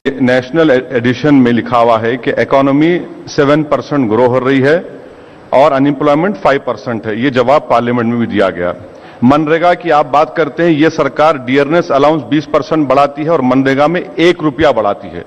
National addition में लिखा हुआ है कि इकोनॉमी 7% ग्रो हो रही है और अनएम्प्लॉयमेंट 5% है। ये जवाब पार्लियामेंट में भी दिया गया। मनरेगा की आप बात करते हैं, ये सरकार डियरनेस अलाउंस 20% बढ़ाती है और मनरेगा में 1 रुपया बढ़ाती है,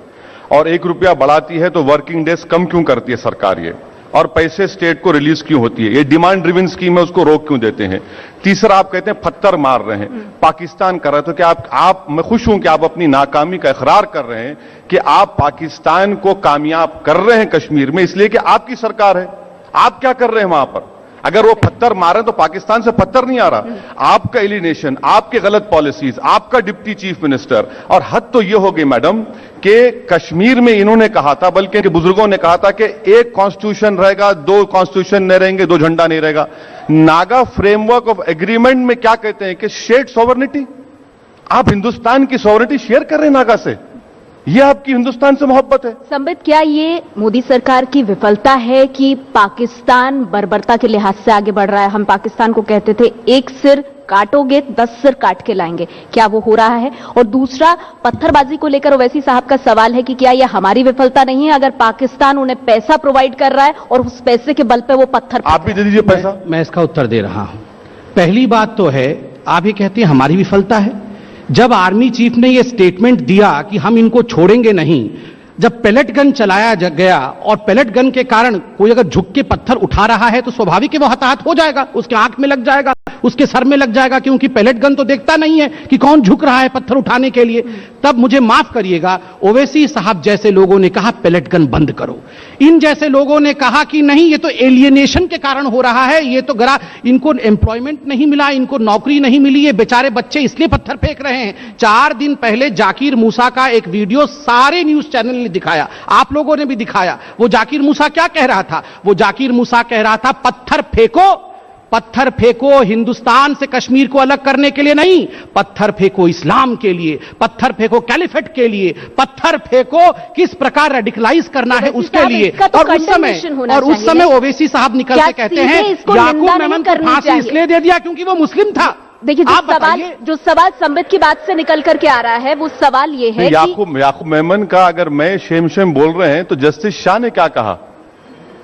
और 1 रुपया बढ़ाती है तो वर्किंग डेज कम क्यों करती है सरकार ये, और पैसे स्टेट को रिलीज क्यों होती है? ये डिमांड ड्रिवन स्कीम है, उसको रोक क्यों देते हैं? तीसरा, आप कहते हैं पत्थर मार रहे हैं, पाकिस्तान कर रहा है, तो क्या आप मैं खुश हूं कि आप अपनी नाकामी का इकरार कर रहे हैं कि आप पाकिस्तान को कामयाब कर रहे हैं कश्मीर में, इसलिए कि आपकी सरकार है। आप क्या कर रहे हैं वहां पर? अगर वो पत्थर मारे तो पाकिस्तान से पत्थर नहीं आ रहा, आपका एलिनेशन, आपके गलत पॉलिसीज, आपका डिप्टी चीफ मिनिस्टर। और हद तो ये हो गई मैडम कि कश्मीर में इन्होंने कहा था, बल्कि इनके बुजुर्गों ने कहा था कि एक कॉन्स्टिट्यूशन रहेगा, 2 कॉन्स्टिट्यूशन नहीं रहेंगे, 2 झंडा नहीं रहेगा। नागा फ्रेमवर्क ऑफ एग्रीमेंट में क्या कहते हैं कि शेयर्ड सॉवरेनिटी। आप हिंदुस्तान की सॉवरेनिटी शेयर कर रहे हैं नागा से, यह आपकी हिंदुस्तान से मोहब्बत है? संबित, क्या ये मोदी सरकार की विफलता है कि पाकिस्तान बर्बरता के लिहाज से आगे बढ़ रहा है? हम पाकिस्तान को कहते थे एक सिर काटोगे 10 सिर काट के लाएंगे, क्या वो हो रहा है? और दूसरा, पत्थरबाजी को लेकर ओवैसी साहब का सवाल है कि क्या ये हमारी विफलता नहीं है अगर पाकिस्तान उन्हें पैसा प्रोवाइड कर रहा है और उस पैसे के बल पे वो पत्थर? आप भी दे दीजिए पैसा। मैं इसका उत्तर दे रहा हूं। पहली बात तो है, आप ये कहते हैं हमारी विफलता है। जब आर्मी चीफ ने यह स्टेटमेंट दिया कि हम इनको छोड़ेंगे नहीं, जब पेलेट गन चलाया गया और पेलेट गन के कारण कोई अगर झुक के पत्थर उठा रहा है तो स्वाभाविक है वो हताहत हो जाएगा, उसके आंख में लग जाएगा, उसके सर में लग जाएगा, क्योंकि पेलेट गन तो देखता नहीं है कि कौन झुक रहा है पत्थर उठाने के लिए। तब मुझे माफ करिएगा, ओवैसी साहब जैसे लोगों ने कहा पेलेट गन बंद करो, इन जैसे लोगों ने कहा कि नहीं ये तो एलियनेशन के कारण हो रहा है, ये तो इनको एम्प्लॉयमेंट नहीं मिला, इनको नौकरी नहीं मिली, ये बेचारे बच्चे इसलिए पत्थर फेंक रहे हैं। 4 दिन पहले जाकिर मूसा का एक वीडियो सारे न्यूज चैनल ने दिखाया, आप लोगों ने भी दिखाया। वो जाकिर मूसा क्या कह रहा था? वो जाकिर मूसा कह रहा था पत्थर फेंको, पत्थर फेंको हिंदुस्तान से कश्मीर को अलग करने के लिए नहीं, पत्थर फेंको इस्लाम के लिए, पत्थर फेंको कैलिफेट के लिए, पत्थर फेंको किस प्रकार रेडिकलाइज करना है उसके लिए। और उस समय ओवैसी साहब निकल के कहते हैं याकूब मेमन को फांसी इसलिए दे दिया क्योंकि वो मुस्लिम था। देखिए, जो सवाल संबित की बात से निकल करके आ रहा है वो सवाल ये है याकूब मेमन का अगर मैं शेम बोल रहे हैं तो जस्टिस शाह ने क्या कहा,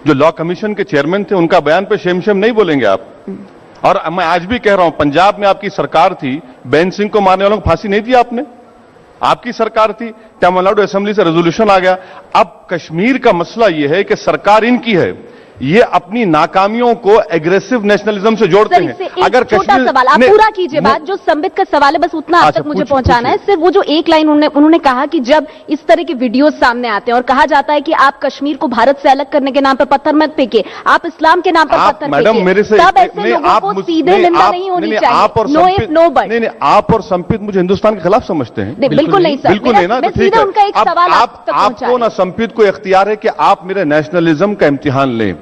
जो लॉ कमीशन के चेयरमैन थे, उनका बयान पे शेम नहीं बोलेंगे आप? और मैं आज भी कह रहा हूं, पंजाब में आपकी सरकार थी, बेन सिंह को मारने वालों को फांसी नहीं दी आपने, आपकी सरकार थी। तमिलनाडु असेंबली से रेजोल्यूशन आ गया। अब कश्मीर का मसला यह है कि सरकार इनकी है, ये अपनी नाकामियों को एग्रेसिव नेशनलिज्म से जोड़ते हैं। अगर छोटा सवाल आप पूरा कीजिए बात, जो संबित का सवाल है बस उतना आप तक मुझे पहुंचाना है। सिर्फ वो जो एक लाइन उन्होंने कहा कि जब इस तरह के वीडियो सामने आते हैं और कहा जाता है कि आप कश्मीर को भारत से अलग करने के नाम पर पत्थर मत फेंकिए, आप इस्लाम के नाम पर पत्थर फेंकिए, तब ऐसे लोगों को सीधे निंदा नहीं होनी चाहिए। No if no but. नहीं, आप और संपित मुझे हिंदुस्तान के खिलाफ समझते हैं? बिल्कुल नहीं सर, बिल्कुल नहीं ना। सीधे उनका एक सवाल आपको ना संपित को इख्तियार है कि आप मेरे नेशनलिज्म का इम्तिहान लें।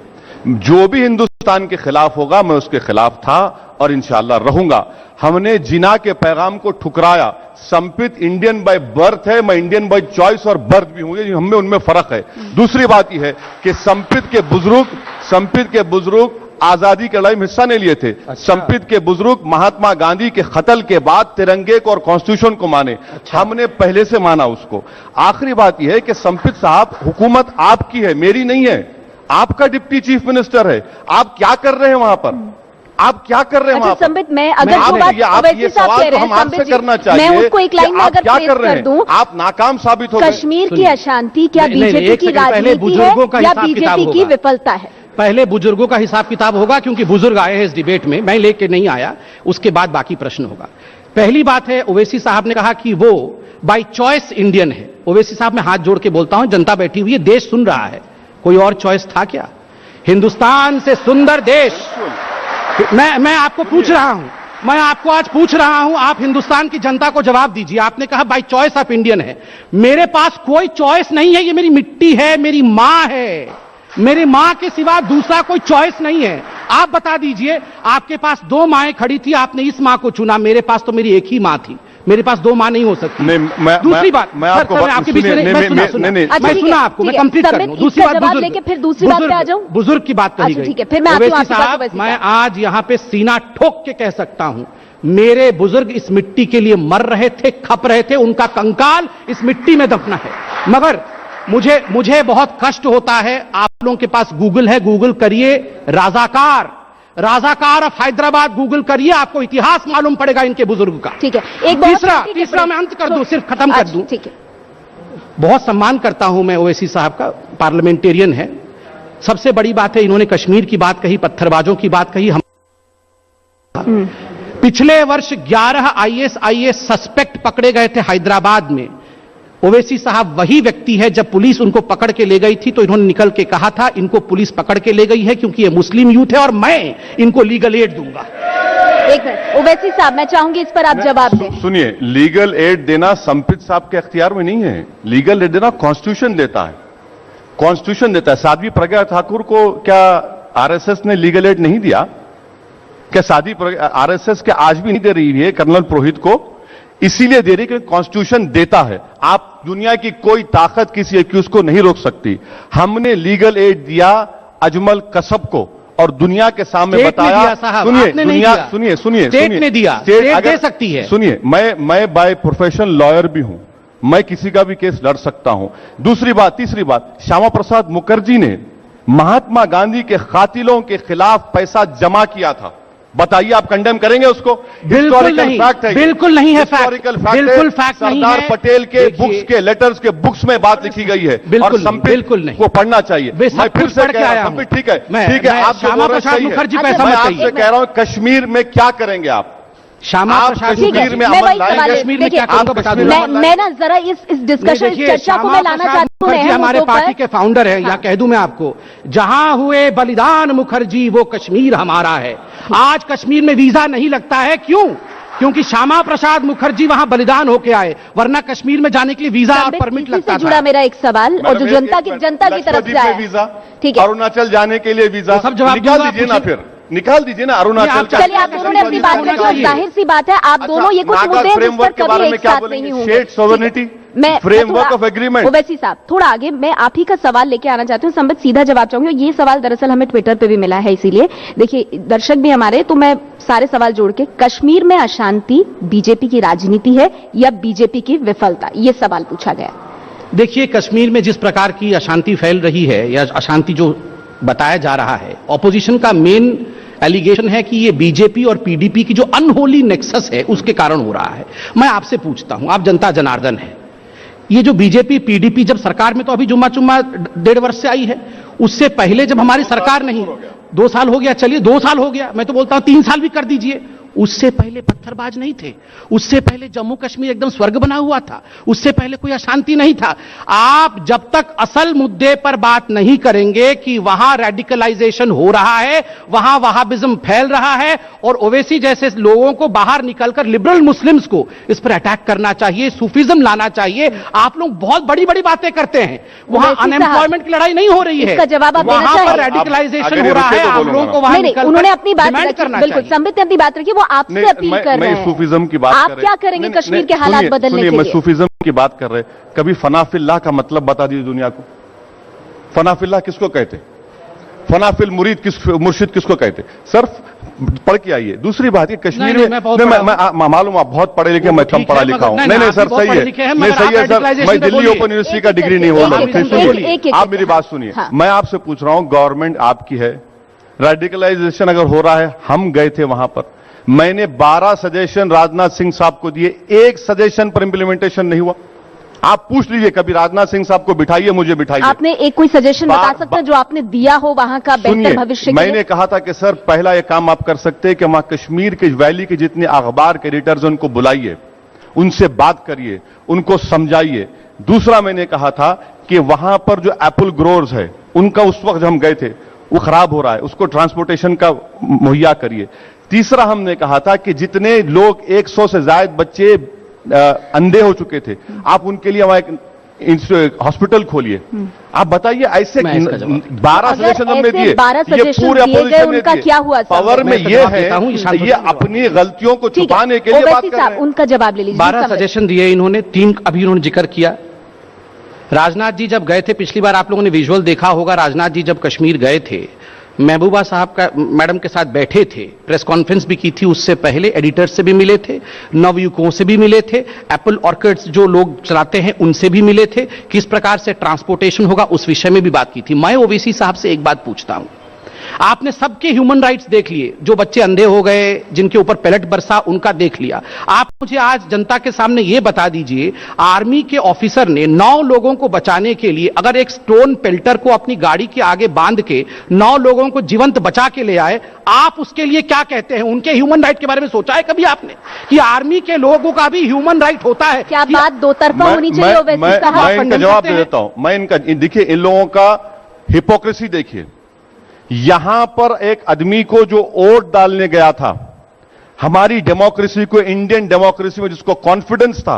जो भी हिंदुस्तान के खिलाफ होगा मैं उसके खिलाफ था और इंशाअल्लाह रहूंगा। हमने जिना के पैगाम को ठुकराया। संपित इंडियन बाय बर्थ है, मैं इंडियन बाय चॉइस और बर्थ भी हूं, हमें उनमें फर्क है। दूसरी बात यह है कि संपित के बुजुर्ग आजादी की लड़ाई में हिस्सा नहीं लिए थे। संपित के बुजुर्ग महात्मा गांधी के कत्ल के बाद तिरंगे को और कॉन्स्टिट्यूशन को माने। हमने पहले से माना उसको। आखिरी बात यह है कि संपित साहब, हुकूमत आपकी है, मेरी नहीं है, आपका डिप्टी चीफ मिनिस्टर है। आप क्या कर रहे हैं वहां पर? आप क्या कर रहे हैं वहां पर? संबित, मैं अगर जो बात ये सवाल तो हम आपसे करना चाहिए, मैं उसको एक लाइन में अगर क्या कर रहे कर दूं, हैं? आप नाकाम साबित हो गए। कश्मीर की अशांति क्या बीजेपी की राजनीति है या बीजेपी की विफलता है? पहले बुजुर्गों का हिसाब किताब होगा, क्योंकि बुजुर्ग आए हैं इस डिबेट में, मैं लेके नहीं आया, उसके बाद बाकी प्रश्न होगा। पहली बात है, ओवैसी साहब ने कहा कि वो बाय चॉइस इंडियन है। ओवैसी साहब, मैं हाथ जोड़ के बोलता हूं, जनता बैठी हुई है, देश सुन रहा है, कोई और चॉइस था क्या? हिंदुस्तान से सुंदर देश। मैं आपको पूछ रहा हूं, मैं आपको आज पूछ रहा हूं, आप हिंदुस्तान की जनता को जवाब दीजिए। आपने कहा बाय चॉइस आप इंडियन है। मेरे पास कोई चॉइस नहीं है, ये मेरी मिट्टी है, मेरी मां है, मेरी मां के सिवा दूसरा कोई चॉइस नहीं है। आप बता दीजिए, आपके पास 2 माएं खड़ी थी, आपने इस मां को चुना, मेरे पास तो मेरी एक ही मां थी, मेरे पास 2 मां नहीं हो सकती। दूसरी बात, मैं आपको आपके बीच में मैं सुना आपको, मैं कंप्लीट कर लूं। दूसरी बात, लेके फिर दूसरी बात पे आ जाऊं। बुजुर्ग की बात कही गई। ठीक है, फिर मैं मैं आज यहां पे सीना ठोक के कह सकता हूं, मेरे बुजुर्ग इस मिट्टी के लिए मर रहे थे, खप रहे थे, उनका कंकाल इस मिट्टी में दफना है। मगर मुझे बहुत कष्ट होता है। आप लोगों के पास गूगल है, गूगल करिए राजाकार ऑफ हैदराबाद गूगल करिए, आपको इतिहास मालूम पड़ेगा इनके बुजुर्ग का। ठीक है, एक बहुत तीसरा मैं अंत कर दूं, सिर्फ खत्म कर दूं। ठीक है, बहुत सम्मान करता हूं मैं ओवैसी साहब का, पार्लियामेंटेरियन है। सबसे बड़ी बात है, इन्होंने कश्मीर की बात कही, पत्थरबाजों की बात कही। हम पिछले वर्ष 11 आईएएस सस्पेक्ट पकड़े गए थे हैदराबाद में। ओवैसी साहब वही व्यक्ति है, जब पुलिस उनको पकड़ के ले गई थी तो इन्होंने निकल के कहा था इनको पुलिस पकड़ के ले गई है क्योंकि ये मुस्लिम यूथ है और मैं इनको लीगल एड दूंगा। एक मिनट ओवैसी साहब, मैं चाहूंगी इस पर आप जवाब दें। सुनिए, लीगल एड देना संपित साहब के अख्तियार में नहीं है। लीगल एड देना कॉन्स्टिट्यूशन देता है, कॉन्स्टिट्यूशन देता है। साध्वी प्रज्ञा ठाकुर को क्या आरएसएस ने लीगल एड नहीं दिया? क्या साध्वी आरएसएस के आज भी नहीं दे रही है कर्नल पुरोहित को? इसीलिए दे रही क्योंकि कॉन्स्टिट्यूशन देता है। आप दुनिया की कोई ताकत किसी एक्यूज को नहीं रोक सकती। हमने लीगल एड दिया अजमल कसब को और दुनिया के सामने बताया। सुनिए, स्टेट ने दिया, स्टेट दे सकती है। सुनिए, मैं बाय प्रोफेशन लॉयर भी हूं, मैं किसी का भी केस लड़ सकता हूं। तीसरी बात, श्यामा प्रसाद मुखर्जी ने महात्मा गांधी के कातिलों के खिलाफ पैसा जमा किया था। बताइए, आप कंडेम करेंगे उसको? बिल्कुल नहीं, फैक्ट है, बिल्कुल नहीं है फैक्ट, हिस्टोरिकल फैक्ट बिल्कुल फैक्ट नहीं है। सरदार पटेल के बुक्स के लेटर्स के बुक्स में बात लिखी गई है और बिल्कुल नहीं को पढ़ना चाहिए। मैं फिर से कह रहा हूं, ठीक है, आप श्यामा प्रसाद मुखर्जी पे मैं आपसे कह रहा हूं, कश्मीर में क्या करेंगे आप? श्यामा प्रसाद कश्मीर में अमन लाएंगे? कश्मीर में क्या करूंगा बता दूं। मैं ना जरा इस डिस्कशन चर्चा को मैं लाना चाहती हूं। हमारे पार्टी के फाउंडर है, या कह दूं मैं आपको, जहां हुए बलिदान मुखर्जी वो कश्मीर हमारा है। आज कश्मीर में वीजा नहीं लगता है, क्यों? क्योंकि श्यामा प्रसाद मुखर्जी वहां बलिदान होके आए, वरना कश्मीर में जाने के लिए वीजा और परमिट लगता था। जुड़ा मेरा एक सवाल, और जो जनता की तरफ से आया वीजा, ठीक है, अरुणाचल जाने के लिए वीजा, सब जवाब निकाल दीजिए ना, फिर निकाल दीजिए ना अरुणाचल। चलिए, आप दोनों ने अपनी बात रखी और जाहिर सी बात है आप दोनों ये कुछ मुद्दे हैं जिस पर कभी एक साथ नहीं होंगे। State sovereignty, framework of agreement. Owaisi साहब, थोड़ा आगे मैं आप ही का सवाल लेके आना चाहती हूँ। संबित सीधा जवाब चाहूंगी। ये सवाल दरअसल हमें ट्विटर पे भी मिला है, इसीलिए देखिए दर्शक भी हमारे, तो मैं सारे सवाल जोड़ के, कश्मीर में अशांति बीजेपी की राजनीति है या बीजेपी की विफलता, ये सवाल पूछा गया। देखिए, कश्मीर में जिस प्रकार की अशांति फैल रही है या अशांति जो बताया जा रहा है, ऑपोजिशन का मेन एलिगेशन है कि ये बीजेपी और पीडीपी की जो अनहोली नेक्सस है उसके कारण हो रहा है। मैं आपसे पूछता हूं, आप जनता जनार्दन है, ये जो बीजेपी पीडीपी जब सरकार में, तो अभी जुम्मा चुम्मा 1.5 वर्ष से आई है, उससे पहले जब हमारी सरकार नहीं, 2 साल हो गया, चलिए 2 साल हो गया, मैं तो बोलता हूं 3 साल भी कर दीजिए, उससे पहले पत्थरबाज नहीं थे, उससे पहले जम्मू कश्मीर एकदम स्वर्ग बना हुआ था, उससे पहले कोई अशांति नहीं था। आप जब तक असल मुद्दे पर बात नहीं करेंगे कि वहां रेडिकलाइजेशन हो रहा है, वहां वहाबिज्म फैल रहा है, और ओवैसी जैसे लोगों को बाहर निकलकर लिबरल मुस्लिम्स को इस पर अटैक करना चाहिए, सूफिज्म लाना चाहिए। आप लोग बहुत बड़ी बड़ी बातें करते हैं, वहां अनएम्प्लॉयमेंट की लड़ाई नहीं हो रही है, वहां पर रेडिकलाइजेशन हो रहा है। आप लोगों को वहां उन्होंने अपनी बात रखी, बिल्कुल संबित ने अपनी बात रखी, आपसे अपील कर रहे हैं। सूफिज्म की बात आप क्या करेंगे कश्मीर के हालात बदलने के लिए? मैं सूफिज्म की बात कर रहे, कभी फनाफिल्लाह का मतलब बता दीजिए दुनिया को। फनाफिल्लाह किसको कहते? फनाफिल मुर्शिद किसको कहते? सिर्फ पढ़ के आइए। दूसरी बात है, कश्मीर में मालूम आप बहुत पढ़े लिखे, मैं कम पढ़ा लिखा हूं। नहीं सर, सही है, नहीं सही है सर, मैं दिल्ली ओपन यूनिवर्सिटी का डिग्री नहीं होल्डर। सुनिए, आप मेरी बात सुनिए, मैं आपसे पूछ रहा हूं, गवर्नमेंट आपकी है, रेडिकलाइजेशन अगर हो रहा है, हम गए थे वहां पर, मैंने 12 सजेशन राजनाथ सिंह साहब को दिए, एक सजेशन पर इंप्लीमेंटेशन नहीं हुआ। आप पूछ लीजिए, कभी राजनाथ सिंह साहब को बिठाइए, मुझे बिठाइए। आपने एक कोई सजेशन बता सकते हैं जो आपने दिया हो वहां का बेहतर भविष्य के लिए? मैंने कहा था कि सर, पहला एक काम आप कर सकते हैं कि वहां कश्मीर के वैली के जितने अखबार के एडिटर्स उनको बुलाइए, उनसे बात करिए, उनको समझाइए। दूसरा मैंने कहा था कि वहां पर जो एप्पल ग्रोअर्स है, उनका उस वक्त हम गए थे, वो खराब हो रहा है, उसको ट्रांसपोर्टेशन का मुहैया करिए। तीसरा हमने कहा था कि जितने लोग 100 से ज्यादा बच्चे अंधे हो चुके थे, आप उनके लिए वहां एक हॉस्पिटल खोलिए। आप बताइए, ऐसे 12 सजेशन हमने दिए, ये पूरे अपोजिशन ने दिए। क्या हुआ? पावर में ये है, ये अपनी गलतियों को छुपाने के लिए बात कर रहे हैं। उनका जवाब ले लीजिए। 12 सजेशन दिए इन्होंने, 3 अभी उन्होंने जिक्र किया। राजनाथ जी जब गए थे पिछली बार, आप लोगों ने विजुअल देखा होगा, राजनाथ जी जब कश्मीर गए थे महबूबा साहब का मैडम के साथ बैठे थे, प्रेस कॉन्फ्रेंस भी की थी, उससे पहले एडिटर से भी मिले थे, नवयुवकों से भी मिले थे, एप्पल ऑर्किड्स जो लोग चलाते हैं उनसे भी मिले थे, किस प्रकार से ट्रांसपोर्टेशन होगा उस विषय में भी बात की थी। मैं ओवैसी साहब से एक बात पूछता हूं, आपने सबके ह्यूमन राइट्स देख लिए, जो बच्चे अंधे हो गए, जिनके ऊपर पैलेट बरसा, उनका देख लिया। आप मुझे आज जनता के सामने यह बता दीजिए, आर्मी के ऑफिसर ने 9 लोगों को बचाने के लिए अगर एक स्टोन पेल्टर को अपनी गाड़ी के आगे बांध के 9 लोगों को जीवंत बचा के ले आए, आप उसके लिए क्या कहते हैं? उनके ह्यूमन राइट के बारे में सोचा है कभी आपने कि आर्मी के लोगों का भी ह्यूमन राइट होता है? क्या बात दो तरफा होनी चाहिए? मैं इनका जवाब दे देता हूं। मैं इनका, देखिए इन लोगों का हिपोक्रेसी देखिए। यहां पर एक आदमी को जो वोट डालने गया था, हमारी डेमोक्रेसी को, इंडियन डेमोक्रेसी में जिसको कॉन्फिडेंस था,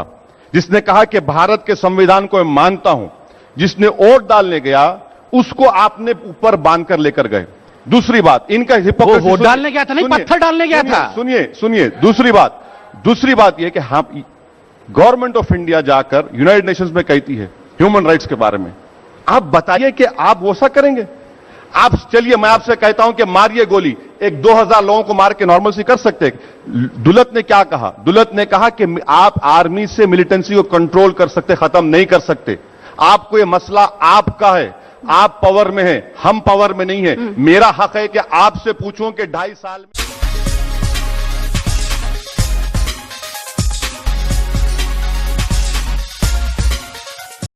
जिसने कहा कि भारत के संविधान को मैं मानता हूं, जिसने वोट डालने गया, उसको आपने ऊपर बांध कर लेकर गए। दूसरी बात, इनका हिपोक्रेसी, वोट डालने गया था नहीं, पत्थर डालने गया था। सुनिए दूसरी बात यह कि हम, गवर्नमेंट ऑफ इंडिया जाकर यूनाइटेड नेशंस में कहती है ह्यूमन राइट्स के बारे में, आप बताइए कि आप वो सा करेंगे? आप चलिए, मैं आपसे कहता हूं कि मारिए गोली, एक 2000 लोगों को मार के नॉर्मल सी कर सकते। दुलत ने क्या कहा? दुलत ने कहा कि आप आर्मी से मिलिटेंसी को कंट्रोल कर सकते, खत्म नहीं कर सकते। आपको ये मसला आपका है, आप पावर में हैं, हम पावर में नहीं है। मेरा हक है कि आपसे पूछूं कि 2.5 साल में